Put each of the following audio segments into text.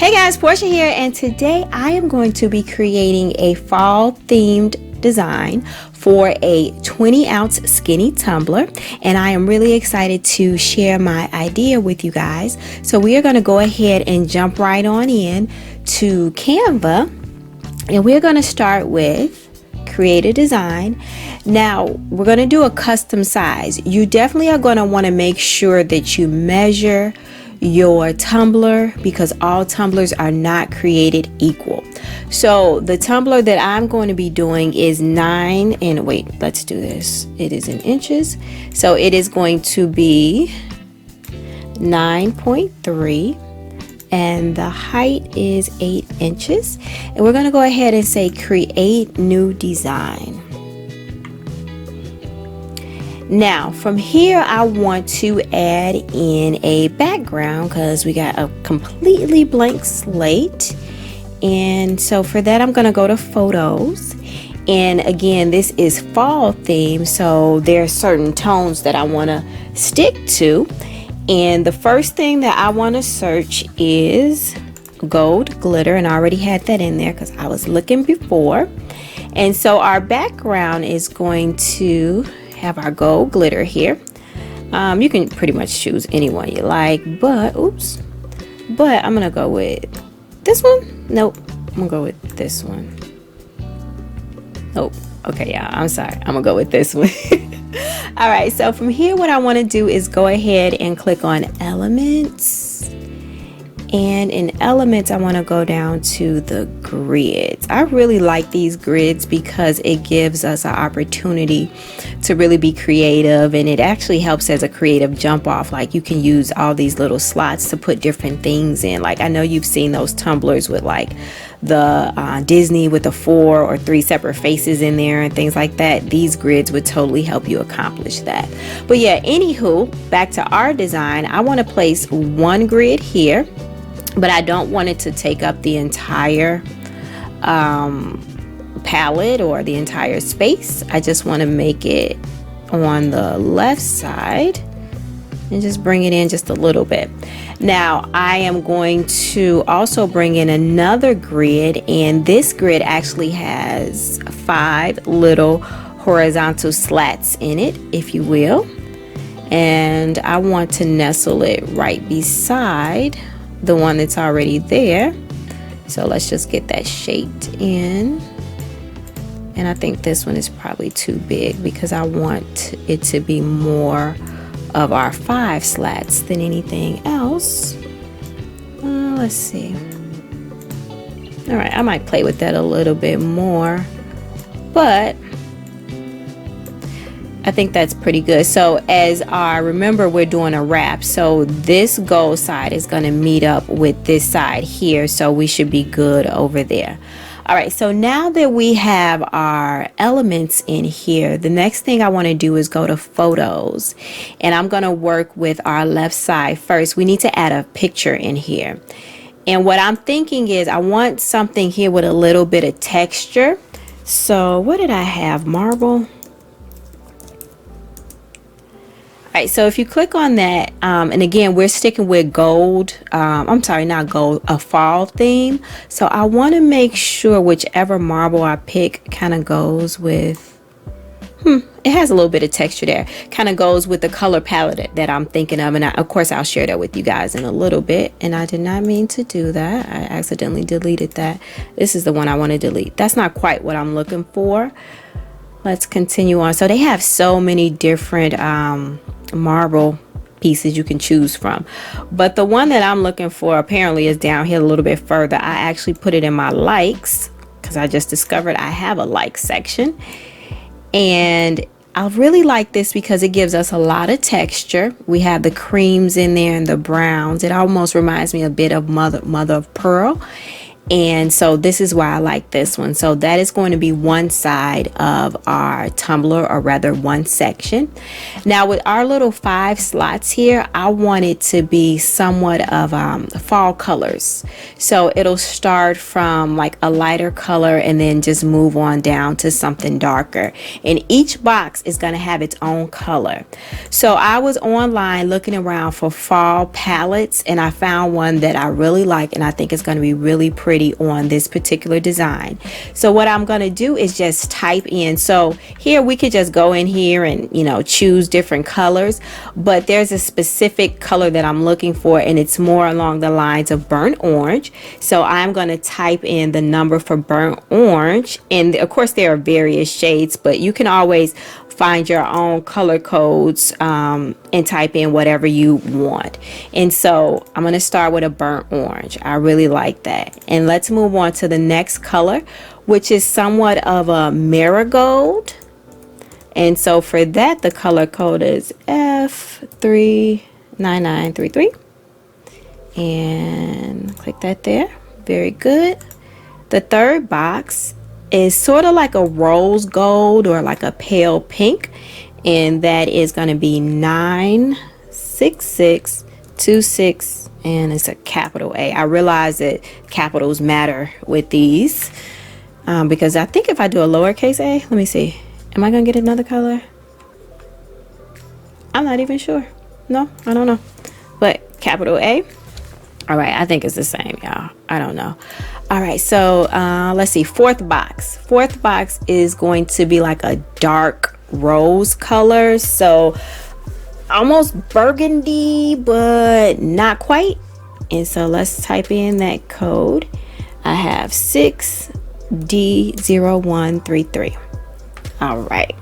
Hey guys, Portia here, and today I am going to be creating a fall themed design for a 20-ounce skinny tumbler, and I am really excited to share my idea with you guys. So we are going to go ahead and jump right on in to Canva, and we're going to start with create a design. Now we're going to do a custom size. You definitely are going to want to make sure that you measure your tumbler because all tumblers are not created equal. So the tumbler that I'm going to be doing is 9 and wait, let's do this. It is in inches. So it is going to be 9.3 and the height is 8 inches. And we're going to go ahead and say create new design. Now from here I want to add in a background because we got a completely blank slate, and so for that I'm going to go to photos, and again this is fall theme, so there are certain tones that I want to stick to, and the first thing that I want to search is gold glitter, and I already had that in there because I was looking before. And so our background is going to have our gold glitter here. You can pretty much choose any one you like, but I'm gonna go with this one. Nope, I'm gonna go with this one. Nope. Okay, yeah, I'm sorry, I'm gonna go with this one. All right, so from here what I want to do is go ahead and click on elements, and in elements I want to go down to the grids. I really like these grids because it gives us an opportunity to really be creative, and it actually helps as a creative jump off. Like you can use all these little slots to put different things in. Like I know you've seen those tumblers with like the Disney with the 4 or 3 separate faces in there and things like that. These grids would totally help you accomplish that. But yeah, anywho, back to our design. I want to place one grid here, but I don't want it to take up the entire palette or the entire space. I just want to make it on the left side and just bring it in just a little bit. Now I am going to also bring in another grid, and this grid actually has 5 little horizontal slats in it, if you will, and I want to nestle it right beside the one that's already there. So let's just get that shaped in, and I think this one is probably too big because I want it to be more of our 5 slats than anything else. Let's see. All right, I might play with that a little bit more, but I think that's pretty good. So remember we're doing a wrap, so this gold side is going to meet up with this side here, so we should be good over there. All right, so now that we have our elements in here, the next thing I want to do is go to photos, and I'm going to work with our left side first. We need to add a picture in here, and what I'm thinking is I want something here with a little bit of texture. So what did I have? Marble. All right, so if you click on that, and again, we're sticking with gold, I'm sorry, not gold, a fall theme. So I want to make sure whichever marble I pick kind of goes with, it has a little bit of texture there, kind of goes with the color palette that I'm thinking of. And of course, I'll share that with you guys in a little bit. And I did not mean to do that. I accidentally deleted that. This is the one I want to delete. That's not quite what I'm looking for. Let's continue on. So they have so many different marble pieces you can choose from, but the one that I'm looking for apparently is down here a little bit further. I actually put it in my likes because I just discovered I have a like section, and I really like this because it gives us a lot of texture. We have the creams in there and the browns. It almost reminds me a bit of mother of pearl. And so this is why I like this one. So that is going to be one side of our tumbler, or rather one section. Now with our little 5 slots here, I want it to be somewhat of fall colors. So it'll start from like a lighter color and then just move on down to something darker. And each box is going to have its own color. So I was online looking around for fall palettes, and I found one that I really like, and I think it's going to be really pretty on this particular design. So what I'm going to do is just type in. So here we could just go in here and, you know, choose different colors, but there's a specific color that I'm looking for, and it's more along the lines of burnt orange. So I'm going to type in the number for burnt orange, and of course there are various shades, but you can always find your own color codes and type in whatever you want. And so I'm going to start with a burnt orange. I really like that. And let's move on to the next color, which is somewhat of a marigold. And so for that, the color code is F39933. And click that there. Very good. The third box is sort of like a rose gold or like a pale pink, and that is going to be 96626, and it's a capital A. I realize that capitals matter with these because I think if I do a lowercase a, let me see, am I gonna get another color? I'm not even sure. No, I don't know, but capital A. All right, I think it's the same, y'all. I don't know. All right, so let's see. Fourth box is going to be like a dark rose color, so almost burgundy but not quite. And so let's type in that code. I have 6D0133. all right,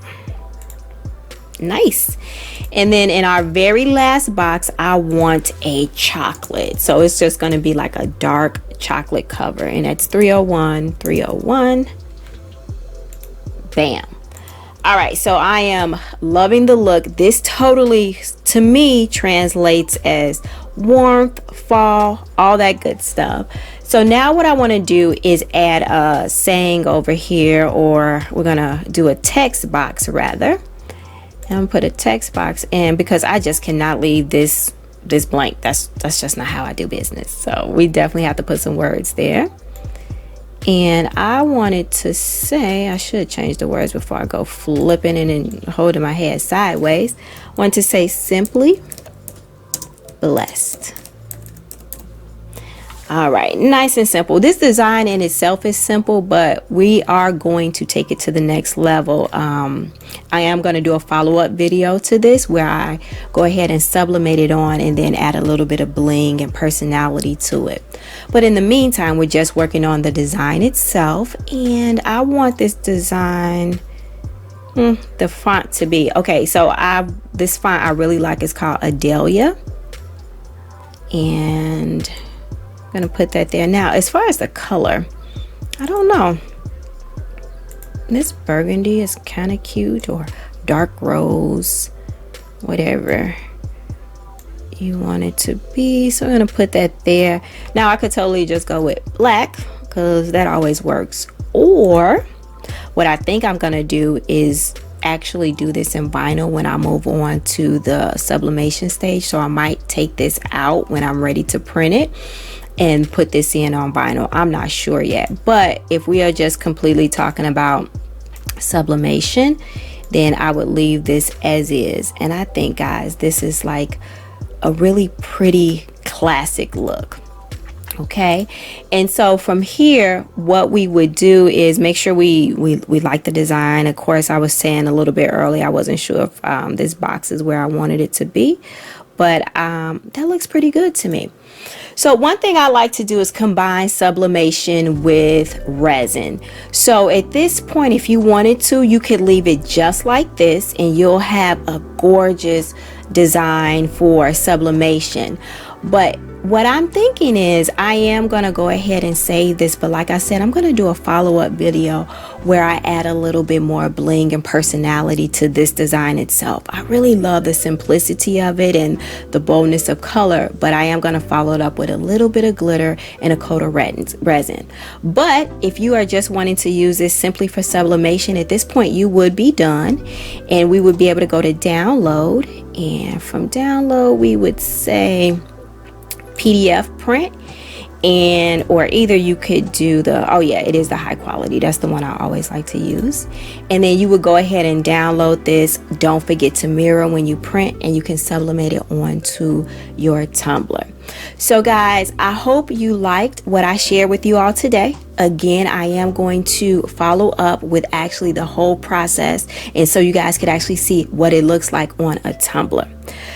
nice. And then in our very last box, I want a chocolate. So it's just going to be like a dark chocolate cover. And that's 301, 301. Bam. All right, so I am loving the look. This totally, to me, translates as warmth, fall, all that good stuff. So now what I want to do is add a saying over here, or we're going to do a text box rather. I'm gonna put a text box in because I just cannot leave this blank. That's just not how I do business. So we definitely have to put some words there. And I wanted to say, I should change the words before I go flipping and holding my head sideways. I want to say simply blessed. All right, nice and simple. This design in itself is simple, but we are going to take it to the next level. I am going to do a follow-up video to this where I go ahead and sublimate it on and then add a little bit of bling and personality to it. But in the meantime, we're just working on the design itself, and I want this design, the font to be, okay, so this font I really like is called Adelia, and I'm gonna put that there. Now as far as the color, I don't know, this burgundy is kind of cute, or dark rose, whatever you want it to be. So I'm gonna put that there. Now I could totally just go with black because that always works, or what I think I'm gonna do is actually do this in vinyl when I move on to the sublimation stage. So I might take this out when I'm ready to print it and put this in on vinyl. I'm not sure yet, but if we are just completely talking about sublimation, then I would leave this as is. And I think, guys, this is like a really pretty classic look. Okay, and so from here, what we would do is make sure we like the design. Of course, I was saying a little bit early, I wasn't sure if this box is where I wanted it to be, but that looks pretty good to me. So one thing I like to do is combine sublimation with resin. So at this point, if you wanted to, you could leave it just like this and you'll have a gorgeous design for sublimation. But what I'm thinking is I am going to go ahead and save this, but like I said, I'm going to do a follow-up video where I add a little bit more bling and personality to this design itself. I really love the simplicity of it and the boldness of color, but I am going to follow it up with a little bit of glitter and a coat of resin. But if you are just wanting to use this simply for sublimation, at this point you would be done, and we would be able to go to download, and from download we would say PDF print, and or either you could do the, oh yeah, it is the high quality, that's the one I always like to use. And then you would go ahead and download this. Don't forget to mirror when you print, and you can sublimate it onto your tumbler. So guys, I hope you liked what I shared with you all today. Again, I am going to follow up with actually the whole process, and so you guys could actually see what it looks like on a tumbler.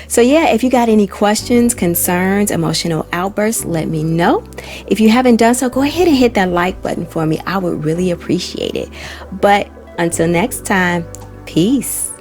So yeah, if you got any questions, concerns, emotional outbursts, let me know. If you haven't done so, go ahead and hit that like button for me. I would really appreciate it. But until next time, peace.